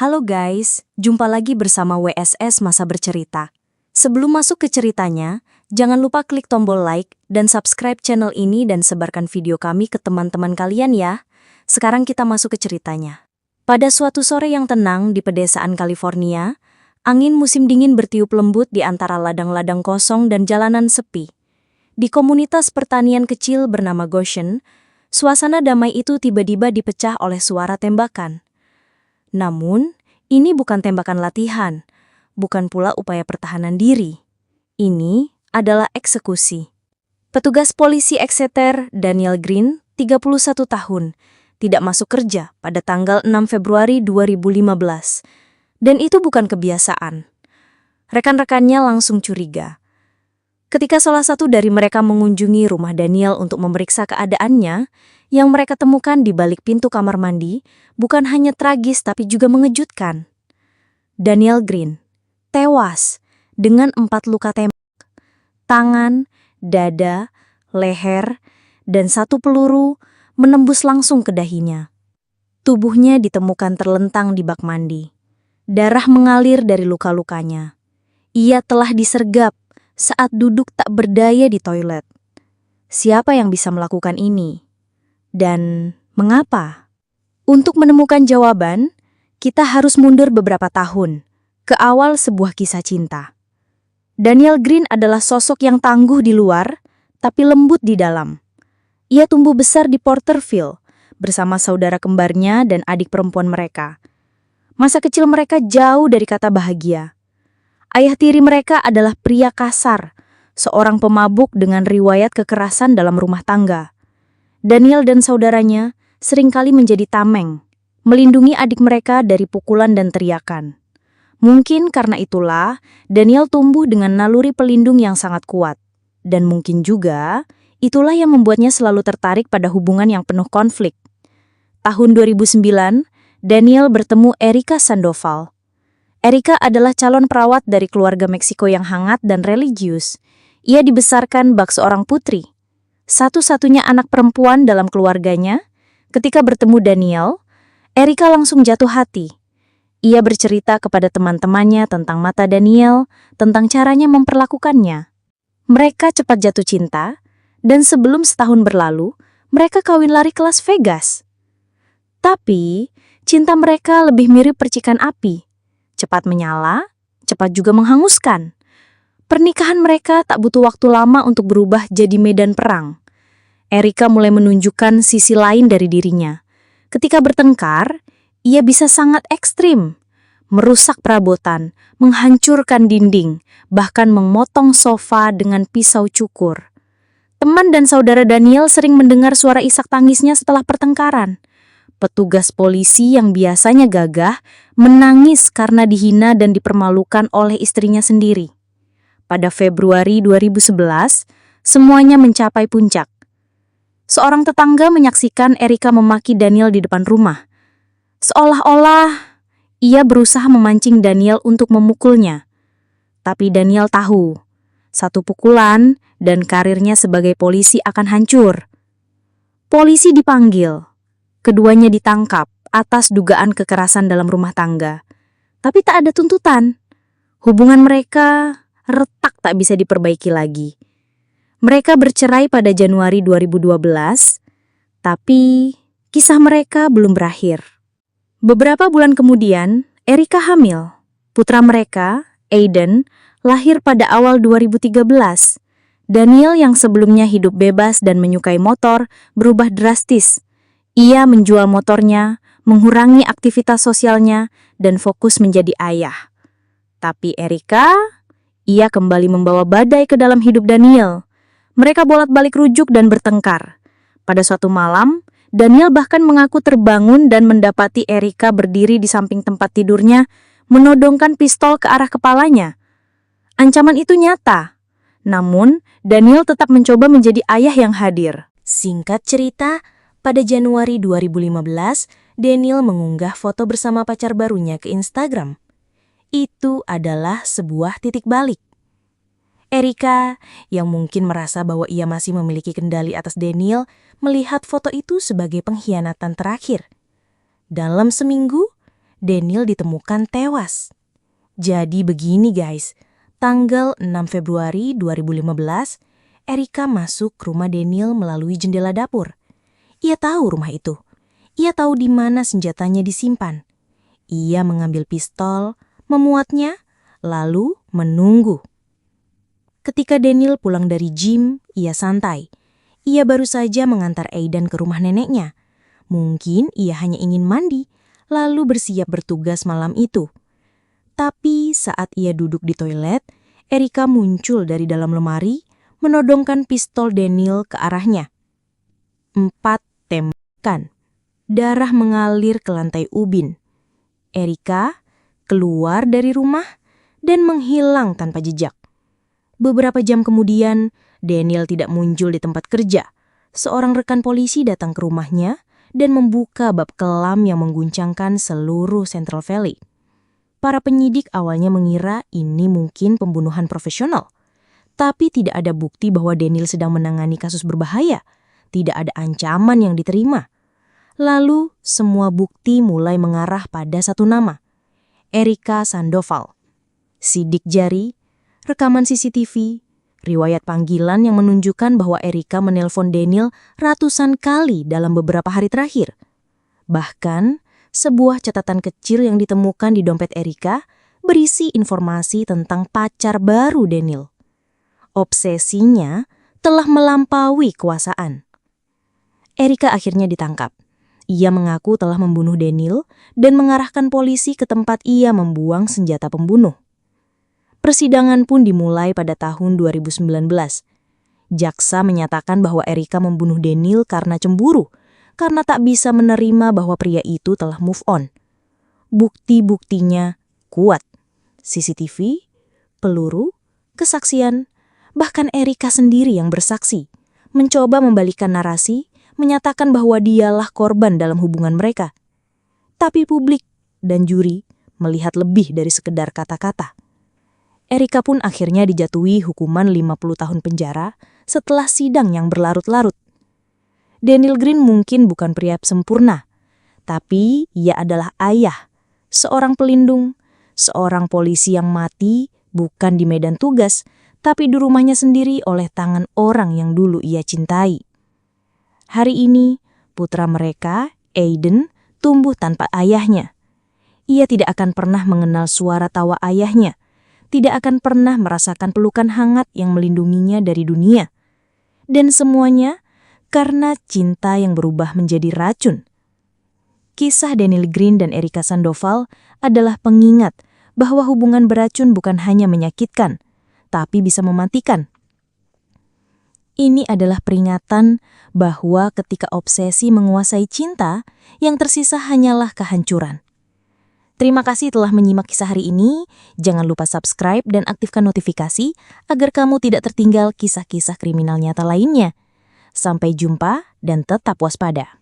Halo guys, jumpa lagi bersama WSS Masa Bercerita. Sebelum masuk ke ceritanya, jangan lupa klik tombol like dan subscribe channel ini dan sebarkan video kami ke teman-teman kalian ya. Sekarang kita masuk ke ceritanya. Pada suatu sore yang tenang di pedesaan California, angin musim dingin bertiup lembut di antara ladang-ladang kosong dan jalanan sepi. Di komunitas pertanian kecil bernama Goshen, suasana damai itu tiba-tiba dipecah oleh suara tembakan. Namun, ini bukan tembakan latihan, bukan pula upaya pertahanan diri. Ini adalah eksekusi. Petugas polisi Exeter, Daniel Green, 31 tahun, tidak masuk kerja pada tanggal 6 Februari 2015. Dan itu bukan kebiasaan. Rekan-rekannya langsung curiga. Ketika salah satu dari mereka mengunjungi rumah Daniel untuk memeriksa keadaannya, yang mereka temukan di balik pintu kamar mandi bukan hanya tragis tapi juga mengejutkan. Daniel Green tewas dengan 4 luka tembak, tangan, dada, leher, dan 1 peluru menembus langsung ke dahinya. Tubuhnya ditemukan terlentang di bak mandi. Darah mengalir dari luka-lukanya. Ia telah disergap saat duduk tak berdaya di toilet. Siapa yang bisa melakukan ini? Dan mengapa? Untuk menemukan jawaban, kita harus mundur beberapa tahun, ke awal sebuah kisah cinta. Daniel Green adalah sosok yang tangguh di luar, tapi lembut di dalam. Ia tumbuh besar di Porterville, bersama saudara kembarnya dan adik perempuan mereka. Masa kecil mereka jauh dari kata bahagia. Ayah tiri mereka adalah pria kasar, seorang pemabuk dengan riwayat kekerasan dalam rumah tangga. Daniel dan saudaranya seringkali menjadi tameng, melindungi adik mereka dari pukulan dan teriakan. Mungkin karena itulah, Daniel tumbuh dengan naluri pelindung yang sangat kuat. Dan mungkin juga, itulah yang membuatnya selalu tertarik pada hubungan yang penuh konflik. Tahun 2009, Daniel bertemu Erika Sandoval. Erika adalah calon perawat dari keluarga Meksiko yang hangat dan religius. Ia dibesarkan bak seorang putri. Satu-satunya anak perempuan dalam keluarganya. Ketika bertemu Daniel, Erika langsung jatuh hati. Ia bercerita kepada teman-temannya tentang mata Daniel, tentang caranya memperlakukannya. Mereka cepat jatuh cinta, dan sebelum setahun berlalu, mereka kawin lari ke Las Vegas. Tapi, cinta mereka lebih mirip percikan api. Cepat menyala, cepat juga menghanguskan. Pernikahan mereka tak butuh waktu lama untuk berubah jadi medan perang. Erika mulai menunjukkan sisi lain dari dirinya. Ketika bertengkar, ia bisa sangat ekstrim. Merusak perabotan, menghancurkan dinding, bahkan memotong sofa dengan pisau cukur. Teman dan saudara Daniel sering mendengar suara isak tangisnya setelah pertengkaran. Petugas polisi yang biasanya gagah menangis karena dihina dan dipermalukan oleh istrinya sendiri. Pada Februari 2011, semuanya mencapai puncak. Seorang tetangga menyaksikan Erika memaki Daniel di depan rumah. Seolah-olah ia berusaha memancing Daniel untuk memukulnya. Tapi Daniel tahu, satu pukulan dan karirnya sebagai polisi akan hancur. Polisi dipanggil. Keduanya ditangkap atas dugaan kekerasan dalam rumah tangga. Tapi tak ada tuntutan. Hubungan mereka retak tak bisa diperbaiki lagi. Mereka bercerai pada Januari 2012, tapi kisah mereka belum berakhir. Beberapa bulan kemudian, Erika hamil. Putra mereka, Aiden, lahir pada awal 2013. Daniel yang sebelumnya hidup bebas dan menyukai motor, berubah drastis. Ia menjual motornya, mengurangi aktivitas sosialnya, dan fokus menjadi ayah. Tapi Erika, ia kembali membawa badai ke dalam hidup Daniel. Mereka bolak-balik rujuk dan bertengkar. Pada suatu malam, Daniel bahkan mengaku terbangun dan mendapati Erika berdiri di samping tempat tidurnya, menodongkan pistol ke arah kepalanya. Ancaman itu nyata. Namun, Daniel tetap mencoba menjadi ayah yang hadir. Singkat cerita, pada Januari 2015, Daniel mengunggah foto bersama pacar barunya ke Instagram. Itu adalah sebuah titik balik. Erika, yang mungkin merasa bahwa ia masih memiliki kendali atas Daniel, melihat foto itu sebagai pengkhianatan terakhir. Dalam seminggu, Daniel ditemukan tewas. Jadi begini guys, tanggal 6 Februari 2015, Erika masuk ke rumah Daniel melalui jendela dapur. Ia tahu rumah itu. Ia tahu di mana senjatanya disimpan. Ia mengambil pistol, memuatnya, lalu menunggu. Ketika Daniel pulang dari gym, ia santai. Ia baru saja mengantar Aidan ke rumah neneknya. Mungkin ia hanya ingin mandi, lalu bersiap bertugas malam itu. Tapi saat ia duduk di toilet, Erika muncul dari dalam lemari, menodongkan pistol Daniel ke arahnya. 4 tembakan. Darah mengalir ke lantai ubin. Erika keluar dari rumah dan menghilang tanpa jejak. Beberapa jam kemudian, Daniel tidak muncul di tempat kerja. Seorang rekan polisi datang ke rumahnya dan membuka bab kelam yang mengguncangkan seluruh Central Valley. Para penyidik awalnya mengira ini mungkin pembunuhan profesional. Tapi tidak ada bukti bahwa Daniel sedang menangani kasus berbahaya. Tidak ada ancaman yang diterima. Lalu, semua bukti mulai mengarah pada satu nama. Erika Sandoval. Sidik jari, rekaman CCTV, riwayat panggilan yang menunjukkan bahwa Erika menelpon Daniel ratusan kali dalam beberapa hari terakhir. Bahkan, sebuah catatan kecil yang ditemukan di dompet Erika berisi informasi tentang pacar baru Daniel. Obsesinya telah melampaui kekuasaan. Erika akhirnya ditangkap. Ia mengaku telah membunuh Daniel dan mengarahkan polisi ke tempat ia membuang senjata pembunuh. Persidangan pun dimulai pada tahun 2019. Jaksa menyatakan bahwa Erika membunuh Daniel karena cemburu, karena tak bisa menerima bahwa pria itu telah move on. Bukti-buktinya kuat. CCTV, peluru, kesaksian, bahkan Erika sendiri yang bersaksi, mencoba membalikkan narasi, menyatakan bahwa dialah korban dalam hubungan mereka. Tapi publik dan juri melihat lebih dari sekedar kata-kata. Erika pun akhirnya dijatuhi hukuman 50 tahun penjara setelah sidang yang berlarut-larut. Daniel Green mungkin bukan pria sempurna, tapi ia adalah ayah, seorang pelindung, seorang polisi yang mati bukan di medan tugas, tapi di rumahnya sendiri oleh tangan orang yang dulu ia cintai. Hari ini, putra mereka, Aidan, tumbuh tanpa ayahnya. Ia tidak akan pernah mengenal suara tawa ayahnya, tidak akan pernah merasakan pelukan hangat yang melindunginya dari dunia. Dan semuanya karena cinta yang berubah menjadi racun. Kisah Daniel Green dan Erika Sandoval adalah pengingat bahwa hubungan beracun bukan hanya menyakitkan, tapi bisa mematikan. Ini adalah peringatan bahwa ketika obsesi menguasai cinta, yang tersisa hanyalah kehancuran. Terima kasih telah menyimak kisah hari ini. Jangan lupa subscribe dan aktifkan notifikasi agar kamu tidak tertinggal kisah-kisah kriminal nyata lainnya. Sampai jumpa dan tetap waspada.